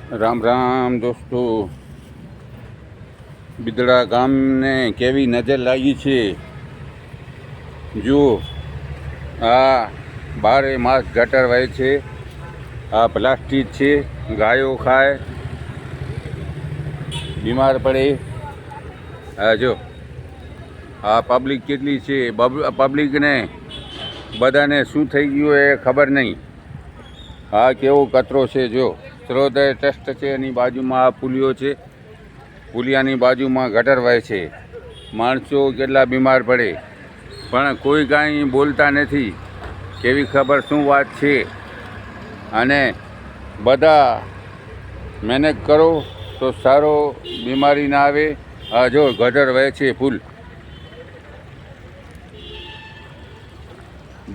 રામ રામ દોસ્તો, બિદડા ગામને કેવી નજર લાગી છે. જુઓ, આ બારે માસ ગટર વહે છે. આ પ્લાસ્ટિક છે, ગાયો ખાય, બીમાર પડે. આ જો આ પબ્લિક કેટલી છે. પબ્લિકને બધાને શું થઈ ગયું એ ખબર નહીં. આ કેવો કચરો છે. જો સર્વોદય ટ્રસ્ટ છે, એની બાજુમાં આ પુલિયો છે. પુલિયાની બાજુમાં ગટર વહે છે. માણસો કેટલા બીમાર પડે, પણ કોઈ કાંઈ બોલતા નથી. કેવી ખબર શું વાત છે. અને બધા મહેનત કરો તો સારો, બીમારી ના આવે. આ જો ગટર વહે છે ફૂલ.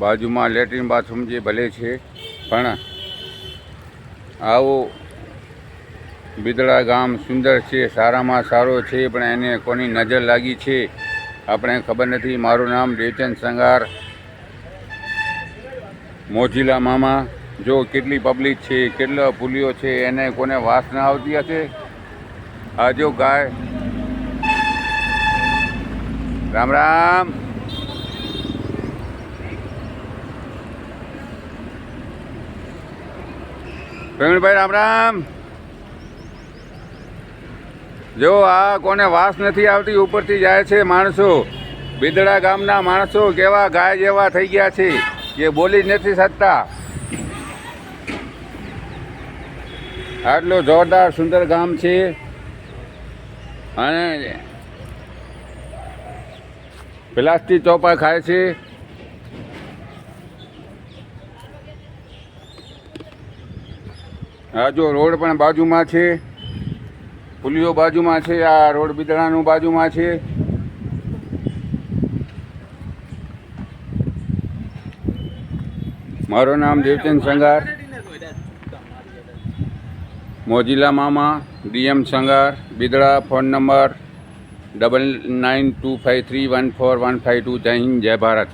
બાજુમાં લેટ્રિન બાથરૂમ જે ભલે છે, પણ આવો બિદડા ગામ સુંદર છે, સારામાં સારો છે, પણ એને કોની નજર લાગી છે આપણે ખબર નથી. મારું નામ દેવચંદ સંઘાર, મોજીલા મામા. જો કેટલી પબ્લિક છે, કેટલો પુલિયો છે, એને કોને વાસ ના આવતી હશે. આ જો ગાય. રામ રામ. પ્રવીણભાઈ રામ રામ. જો આ કોને વાસ નથી આવતી, ઉપરથી જાય છે માણસો. બિદડા ગામના માણસો કેવા ગાય જેવા થઈ ગયા છે, જે બોલી જ નથી શકતા. આટલું જોરદાર સુંદર ગામ છે. અને પ્લાસ્ટિક ચોપા ખાય છે. આ જો રોડ પણ બાજુમાં છે, પુલિયો બાજુમાં છે. આ રોડ બિદડાનું બાજુમાં છે. મારું નામ દેવચંદ સંઘાર, મોજીલા મામા, ડીએમ સંઘાર, બિદડા. Phone number 9925314152. જય હિન્દ, જય ભારત.